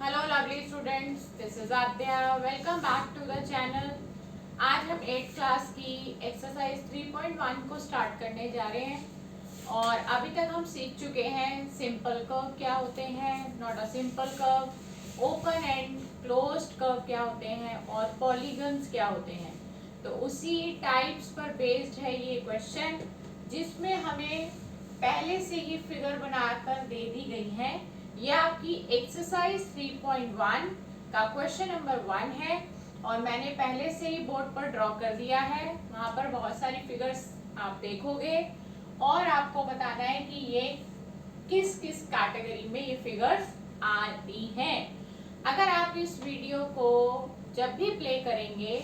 Hello lovely students, this is Aadya. Welcome back to the channel. आज हम 8th class की exercise 3.1 को start करने जा रहे हैं। और अभी तक हम सीख चुके हैं सिंपल कर्व क्या होते हैं, not a simple curve, open and closed curve क्या होते हैं और पॉलीगन्स क्या होते हैं। तो उसी टाइप्स पर बेस्ड है ये क्वेश्चन, जिसमें हमें पहले से ही फिगर बनाकर दे दी गई है। ये आपकी एक्सरसाइज 3.1 का क्वेश्चन नंबर 1 है और मैंने पहले से ही बोर्ड पर ड्रॉ कर दिया है। वहां पर बहुत सारी फिगर्स आप देखोगे और आपको बताना है कि ये किस किस कैटेगरी में ये फिगर्स आती हैं। अगर आप इस वीडियो को जब भी प्ले करेंगे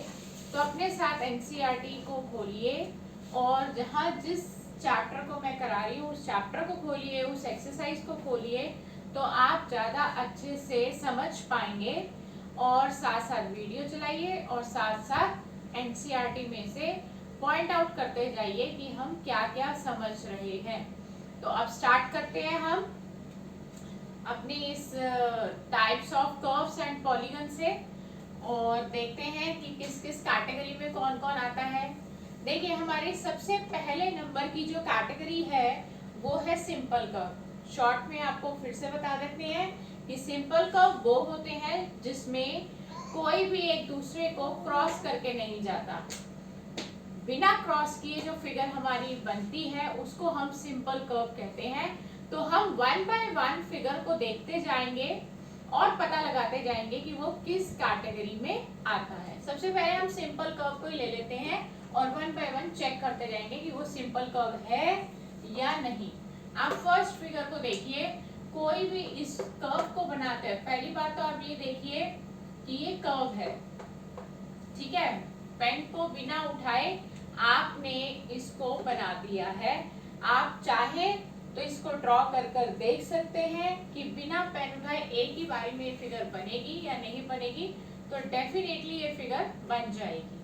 तो अपने साथ एनसीईआरटी को खोलिए और जहां जिस चैप्टर को मैं करा रही हूँ उस चैप्टर को खोलिए, उस एक्सरसाइज को खोलिए, तो आप ज़्यादा अच्छे से समझ पाएंगे। और साथ साथ वीडियो चलाइए और साथ साथ एनसीईआरटी में से पॉइंट आउट करते जाइए कि हम क्या क्या समझ रहे हैं। तो अब स्टार्ट करते हैं हम अपनी इस types of curves and polygon से और देखते हैं कि किस किस कैटेगरी में कौन कौन आता है। देखिए, हमारे सबसे पहले नंबर की जो कैटेगरी है वो है सिंपल कर्व। शॉर्ट में आपको फिर से बता देते हैं कि सिंपल कर्व वो होते हैं जिसमें कोई भी एक दूसरे को क्रॉस करके नहीं जाता। बिना क्रॉस किए जो फिगर हमारी बनती है उसको हम सिंपल कर्व कहते हैं। तो हम 1 बाय 1 फिगर को देखते जाएंगे और पता लगाते जाएंगे कि वो किस कैटेगरी में आता है। सबसे पहले हम सिंपल कर्व को ही ले लेते हैं और 1 बाय 1 चेक करते जाएंगे कि वो सिंपल कर्व है या नहीं। आप फर्स्ट फिगर को देखिए। कोई भी इस कर्व को बनाते हैं, पहली बात तो आप ये देखिए कि ये कर्व है, ठीक है। पेन को बिना उठाए आपने इसको बना दिया है। आप चाहे तो इसको ड्रॉ कर कर देख सकते हैं कि बिना पेन उठाए एक ही बारी में ये फिगर बनेगी या नहीं बनेगी। तो डेफिनेटली ये फिगर बन जाएगी।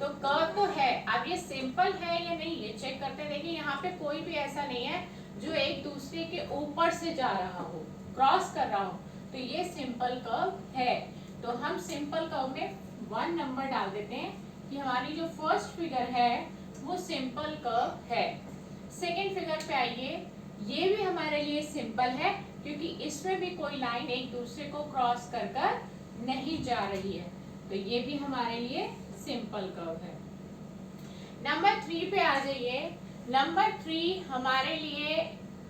तो कर्व तो है, अब ये सिंपल है या नहीं ये चेक करते देखिए। यहाँ पे कोई भी ऐसा नहीं है जो एक दूसरे के ऊपर से जा रहा हो, क्रॉस कर रहा हो, तो ये सिंपल कर्व है। तो हम सिंपल कर्व में 1 नंबर डाल देते हैं कि हमारी जो फर्स्ट फिगर है वो सिंपल कर्व है। सेकेंड फिगर पे आइए। ये भी हमारे लिए सिंपल है क्योंकि इसमें भी कोई लाइन एक दूसरे को क्रॉस कर कर नहीं जा रही है, तो ये भी हमारे लिए सिंपल कर्व है। नंबर 3 पे आ जाइए। नंबर 3 हमारे लिए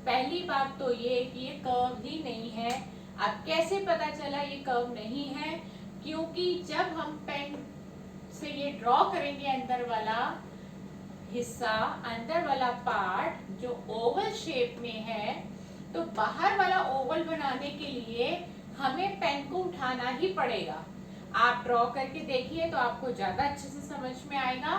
पहली बात तो ये कि ये कर्व ही नहीं है। अब कैसे पता चला ये कर्व नहीं है? क्योंकि जब हम पेन से ये ड्रॉ करेंगे अंदर वाला हिस्सा, अंदर वाला पार्ट जो ओवल शेप में है, तो बाहर वाला ओवल बनाने के लिए हमें पेन को उठाना ही पड़ेगा। आप ड्रॉ करके देखिए तो आपको ज्यादा अच्छे से समझ में आएगा।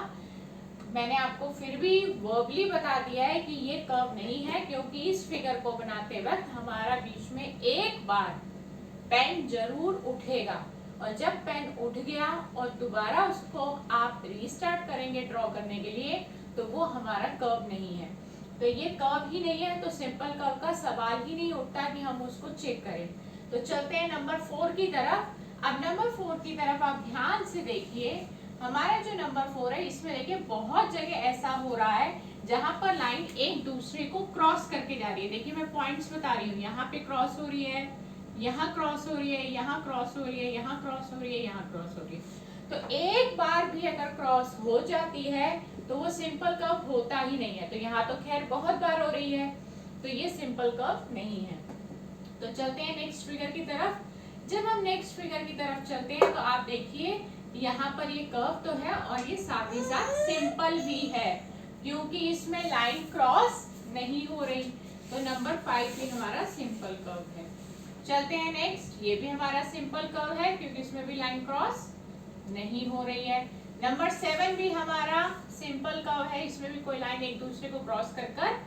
मैंने आपको फिर भी वर्बली बता दिया है कि ये कर्व नहीं है, क्योंकि इस फिगर को बनाते वक्त हमारा बीच में एक बार पेन जरूर उठेगा और जब पेन उठ गया और दोबारा उसको आप रीस्टार्ट करेंगे ड्रॉ करने के लिए, तो वो हमारा कर्व नहीं है। तो ये कर्व ही नहीं है तो सिंपल कर्व का सवाल ही नहीं उठता कि हम उसको चेक करें। तो चलते हैं नंबर 4 की तरफ। अब नंबर 4 की तरफ आप ध्यान से देखिए। हमारा जो नंबर 4 है इसमें देखिए बहुत जगह ऐसा हो रहा है जहां पर लाइन एक दूसरे को क्रॉस करके जा रही है। देखिए मैं पॉइंट्स बता रही हूँ, यहाँ पे क्रॉस हो रही है, यहाँ क्रॉस हो रही है, यहाँ क्रॉस हो रही है, यहाँ क्रॉस हो रही है, यहाँ क्रॉस हो रही है। तो एक बार भी अगर क्रॉस हो जाती है तो वो सिंपल कर्व होता ही नहीं है। तो यहाँ तो खैर बहुत बार हो रही है, तो ये सिंपल कर्व नहीं है। तो चलते हैं नेक्स्ट फिगर की तरफ। जब हम नेक्स्ट फिगर की तरफ चलते हैं तो आप देखिए यहाँ पर ये कर्व तो है और ये साथ ही साथ सिंपल भी है, क्योंकि इसमें लाइन क्रॉस नहीं हो रही। तो नंबर 5 भी हमारा सिंपल कर्व है। चलते हैं नेक्स्ट। ये भी हमारा सिंपल कर्व है क्योंकि इसमें भी लाइन क्रॉस नहीं हो रही है। नंबर 7 भी हमारा सिंपल कर्व है, इसमें भी कोई लाइन एक दूसरे को क्रॉस कर कर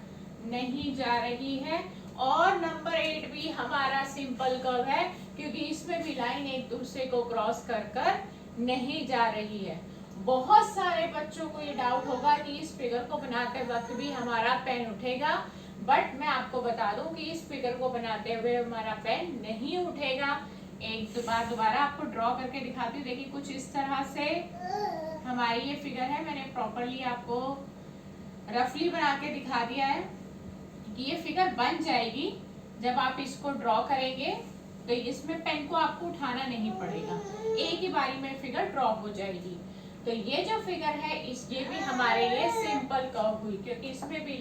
नहीं जा रही है। और नंबर 8 भी हमारा सिंपल कर्व है क्योंकि इसमें भी लाइन एक दूसरे को क्रॉस कर कर नहीं जा रही है। बहुत सारे बच्चों को ये डाउट होगा कि इस फिगर को बनाते वक्त भी हमारा पेन उठेगा, बट मैं आपको बता दूं कि इस फिगर को बनाते हुए हमारा पेन नहीं उठेगा। एक बार दोबारा आपको ड्रॉ करके दिखाती हूँ। देखिए कुछ इस तरह से हमारी ये फिगर है। मैंने प्रॉपरली आपको रफली बना के दिखा दिया है कि ये फिगर बन जाएगी जब आप इसको ड्रॉ करेंगे। तो इसमें पेन को आपको उठाना नहीं पड़ेगा, एक ही बारी में फिगर ड्रॉ हो जाएगी। तो ये जो फिगर है ये भी हमारे लिए सिंपल कर्व हुई, क्योंकि इसमें भी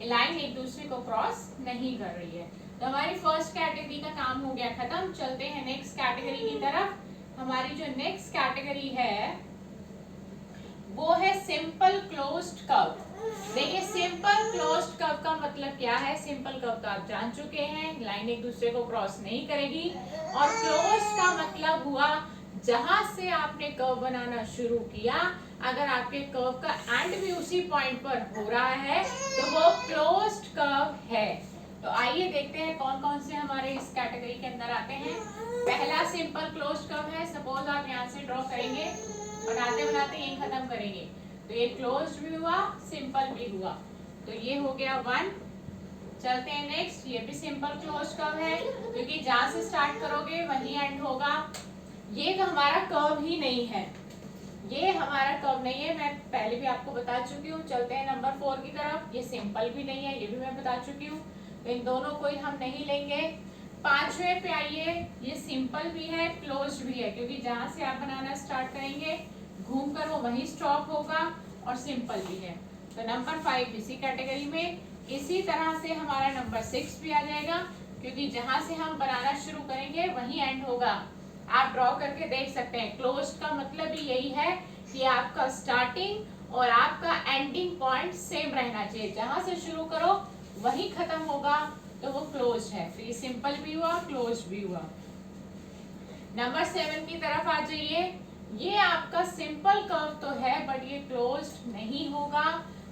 लाइन एक दूसरे को क्रॉस नहीं कर रही है। तो हमारी फर्स्ट कैटेगरी का काम हो गया खत्म। चलते हैं नेक्स्ट कैटेगरी की तरफ। हमारी जो नेक्स्ट कैटेगरी है वो है सिंपल क्लोज्ड कर्व। देखिए सिंपल क्लोज्ड कर्व का मतलब क्या है। सिंपल कर्व तो आप जान चुके हैं, लाइन एक दूसरे को क्रॉस नहीं करेगी। और क्लोज्ड का मतलब हुआ जहां से आपने कर्व बनाना शुरू किया, अगर आपके कर्व का एंड भी उसी पॉइंट पर हो रहा है तो वो क्लोज्ड कर्व है। तो आइए देखते हैं कौन कौन से हमारे इस कैटेगरी के अंदर आते हैं। पहला सिंपल क्लोज्ड कर्व है। सपोज आप यहाँ से ड्रॉ करेंगे, बनाते बनाते यही खत्म करेंगे, तो ये क्लोज्ड भी हुआ, सिंपल भी हुआ। तो ये हो गया 1। चलते हैं नेक्स्ट। ये भी सिंपल क्लोज्ड कर्व है, क्योंकि जहां से स्टार्ट करोगे वही एंड होगा। ये तो हमारा कर्व ही नहीं है, ये हमारा कर्व नहीं है, मैं पहले भी आपको बता चुकी हूँ। चलते हैं नंबर 4 की तरफ। ये सिंपल भी नहीं है, ये भी मैं बता चुकी हूँ, तो इन दोनों को ही हम नहीं लेंगे। 5वें पे आइए। ये सिंपल भी है, क्लोज्ड भी है, क्योंकि जहां से आप बनाना स्टार्ट करेंगे घूम कर वो वही स्टॉप होगा, और सिंपल भी है। तो नंबर 5 इसी कैटेगरी में। इसी तरह से हमारा नंबर 6 भी आ जाएगा, क्योंकि जहां से हम बनाना शुरू करेंगे वही एंड होगा। आप ड्रॉ करके देख सकते हैं। क्लोज्ड का मतलब ही यही है कि आपका स्टार्टिंग और आपका एंडिंग पॉइंट सेम रहना चाहिए, जहां से शुरू करो वही खत्म होगा, तो वो क्लोज्ड है। तो ये सिंपल भी हुआ, क्लोज्ड भी हुआ। नंबर 7 की तरफ आ जाइए। ये आपका सिंपल कर्व तो है, बट ये क्लोज्ड नहीं होगा,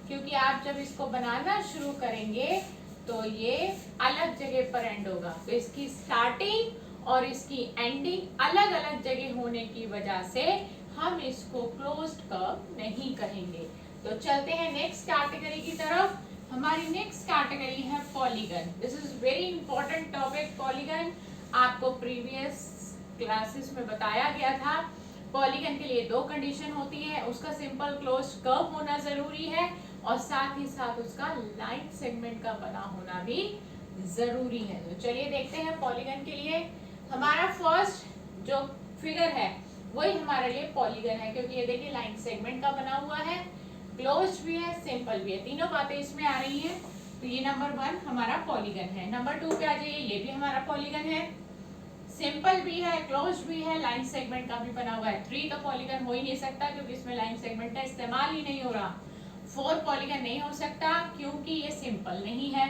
क्योंकि आप जब इसको बनाना शुरू करेंगे तो ये अलग जगह पर एंड होगा। तो इसकी स्टार्टिंग और इसकी एंडिंग अलग अलग जगह होने की वजह से हम इसको क्लोज्ड कर्व नहीं कहेंगे। तो चलते हैं नेक्स्ट कैटेगरी की तरफ। हमारी नेक्स्ट कैटेगरी है polygon. This is very important topic. Polygon आपको प्रीवियस क्लासेस में बताया गया था। पॉलीगन के लिए 2 कंडीशन होती है, उसका सिंपल क्लोज्ड कर्व होना जरूरी है, और साथ ही साथ उसका लाइन सेगमेंट का बना होना भी जरूरी है। तो चलिए देखते हैं पॉलीगन के लिए। हमारा फर्स्ट जो फिगर है वही हमारे लिए पॉलीगन है, क्योंकि ये देखिए लाइन सेगमेंट का बना हुआ है, क्लोज्ड भी है, सिंपल भी है, तीनों बातें इसमें आ रही है। तो ये नंबर 1 हमारा पॉलीगन है। नंबर 2 पे आ जाइए। ये भी हमारा पॉलीगन है, सिंपल भी है, क्लोज्ड भी है, लाइन सेगमेंट का भी बना हुआ है। 3 तो पॉलीगन हो ही नहीं सकता, क्योंकि इसमें लाइन सेगमेंट का इस्तेमाल ही नहीं हो रहा। 4 पॉलीगन नहीं हो सकता, क्योंकि ये सिंपल नहीं है।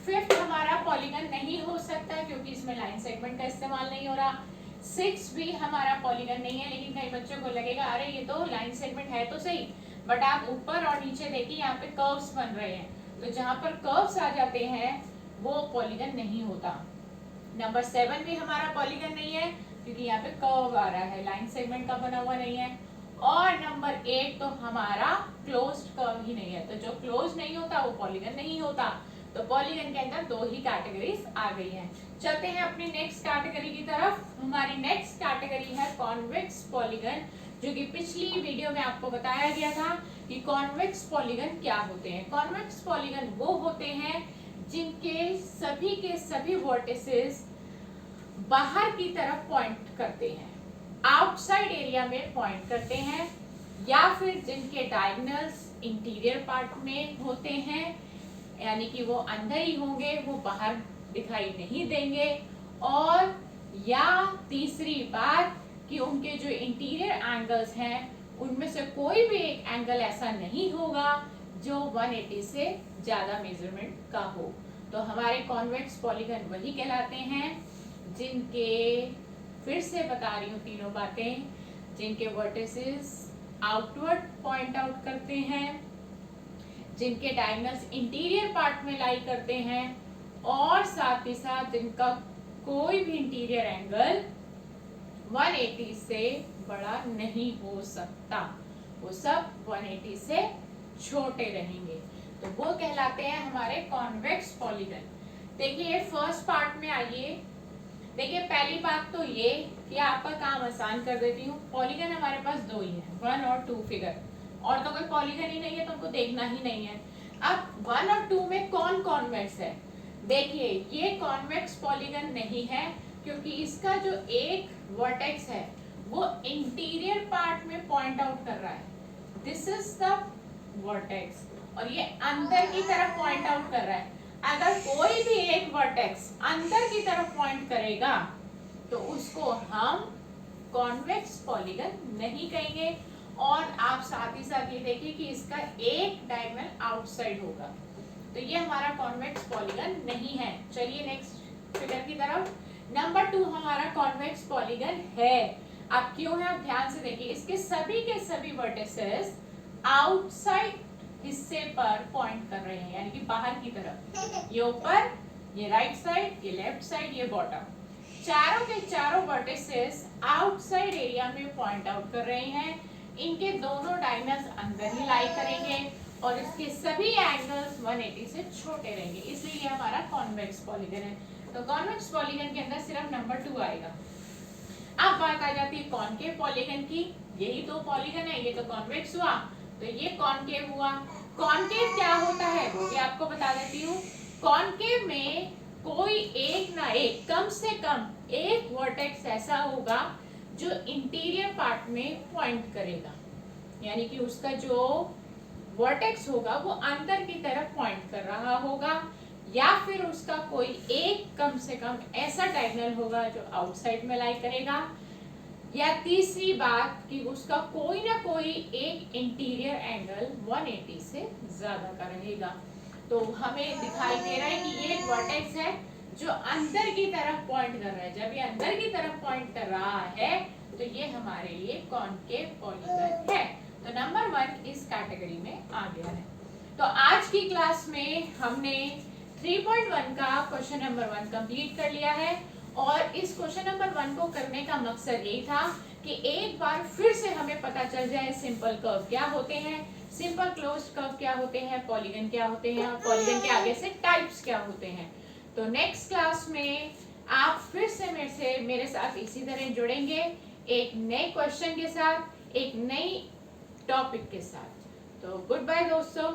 5th हमारा पॉलीगन नहीं हो सकता, क्योंकि इसमें लाइन सेगमेंट का इस्तेमाल नहीं हो रहा। 6 भी हमारा पॉलीगन नहीं है, लेकिन कई बच्चों को लगेगा अरे ये तो लाइन सेगमेंट है तो सही, बट आप ऊपर और नीचे देखिए यहाँ पे कर्व्स बन रहे हैं, तो जहां पर कर्व्स आ जाते हैं वो पॉलीगन नहीं होता। नंबर 7 भी हमारा पॉलीगन नहीं है, क्योंकि यहाँ पे कर्व आ रहा है, लाइन सेगमेंट का बना हुआ नहीं है। और नंबर 8 तो हमारा क्लोज्ड कर्व ही नहीं है, तो जो क्लोज नहीं होता वो पॉलीगन नहीं होता। तो पॉलीगन के अंदर 2 ही कैटेगरीज आ गई हैं। चलते हैं अपनी नेक्स्ट कैटेगरी की तरफ। हमारी नेक्स्ट कैटेगरी है कॉन्वेक्स पॉलीगन, जो कि पिछली वीडियो में आपको बताया गया था कि कॉन्वेक्स पॉलीगन क्या होते हैं। कॉन्वेक्स पॉलीगन वो होते हैं जिनके सभी के सभी वर्टिसेस बाहर की तरफ पॉइंट करते हैं, आउटसाइड एरिया में पॉइंट करते हैं, या फिर जिनके डायगोनल्स इंटीरियर पार्ट में होते हैं, यानी कि वो अंदर ही होंगे, वो बाहर दिखाई नहीं देंगे। और या तीसरी बात कि उनके जो इंटीरियर एंगल्स हैं उनमें से कोई भी एक एंगल ऐसा नहीं होगा जो 180 से ज्यादा मेजरमेंट का हो। तो हमारे कॉन्वेक्स पॉलीगन वही कहलाते हैं जिनके, फिर से बता रही हूँ तीनों बातें, जिनके वर्टिसेस आउटवर्ड पॉइंट आउट करते हैं, जिनके डायगोनल्स इंटीरियर पार्ट में लाई करते हैं, और साथ ही साथ जिनका कोई भी इंटीरियर एंगल 180 से बड़ा नहीं हो सकता, वो सब 180 से छोटे रहेंगे, तो वो कहलाते हैं हमारे कॉन्वेक्स पॉलीगन। देखिए फर्स्ट पार्ट में आइए। देखिए पहली बात तो ये कि आपका काम आसान कर देती हूँ। पॉलीगन हमारे पास दो ही है, 1 और 2 फिगर, और तो कोई पॉलीगन ही नहीं है तो हमको देखना ही नहीं है। अब 1 और 2 में कौन कॉन्वेक्स है? देखिए ये कॉन्वेक्स पॉलीगन नहीं है, क्योंकि इसका जो एक वर्टेक्स है वो इंटीरियर पार्ट में पॉइंट आउट कर रहा है, दिस इज द वर्टेक्स, और ये अंदर की तरफ पॉइंट आउट कर रहा है। अगर कोई भी एक वर्टेक्स अंदर की तरफ पॉइंट करेगा तो उसको हम कॉन्वेक्स पॉलीगन नहीं कहेंगे। और आप साथ ही साथ ये देखिए कि इसका एक डायगोनल आउटसाइड होगा, तो ये हमारा कॉन्वेक्स पॉलीगन नहीं है। चलिए नेक्स्ट फिगर की तरफ। नंबर 2 हमारा कॉन्वेक्स पॉलीगन है। अब क्यों है, आप ध्यान से देखिए, इसके सभी के सभी वर्टिसेस आउटसाइड हिस्से पर पॉइंट कर रहे हैं, यानी कि बाहर की तरफ। ये ऊपर, ये राइट साइड, ये लेफ्ट साइड, ये बॉटम, चारों के चारों वर्टिसेस आउटसाइड एरिया में पॉइंट आउट कर रहे हैं। इनके दोनों डायगोनल्स अंदर ही लाई करेंगे और इसके सभी एंगल्स 180 से छोटे रहेंगे, इसलिए ये हमारा कॉन्वेक्स पॉलीगन है। तो कॉन्वेक्स पॉलीगन के अंदर सिर्फ नंबर 2 आएगा। अब बात आ जाती है कॉनकेव पॉलीगन की। यही दो पॉलीगन है, ये तो कॉन्वेक्स हुआ, तो ये कॉनकेव हुआ। कॉनकेव क्या होता है वो भी आपको बता देती हूँ। कॉनकेव में कोई एक ना एक, कम से कम एक वर्टेक्स ऐसा होगा जो इंटीरियर पार्ट में पॉइंट करेगा, यानी कि उसका जो वर्टेक्स होगा वो अंदर की तरफ पॉइंट कर रहा होगा, या फिर उसका कोई एक कम से कम ऐसा डायगोनल होगा जो आउटसाइड में लाई करेगा, या तीसरी बात कि उसका कोई ना कोई एक इंटीरियर एंगल 180 से ज्यादा का रहेगा। तो हमें दिखाई दे रहा है कि ये एक वर्टेक्स है जो अंदर की तरफ पॉइंट कर रहा है। जब ये अंदर की तरफ पॉइंट कर रहा है तो ये हमारे लिए कॉनकेव पॉलीगन है। तो नंबर 1 इस कैटेगरी में आ गया है। तो आज की क्लास में हमने 3.1 का क्वेश्चन नंबर 1 कंप्लीट कर लिया है, और इस क्वेश्चन नंबर 1 को करने का मकसद यही था कि एक बार फिर से हमें पता चल जाए सिंपल कर्व क्या होते हैं, सिंपल क्लोज्ड कर्व क्या होते हैं, पॉलीगन क्या होते हैं, और पॉलीगन के आगे से टाइप्स क्या होते हैं। तो नेक्स्ट क्लास में आप फिर से मेरे साथ इसी तरह जुड़ेंगे, एक नए क्वेश्चन के साथ, एक नई टॉपिक के साथ। तो गुड बाय दोस्तों।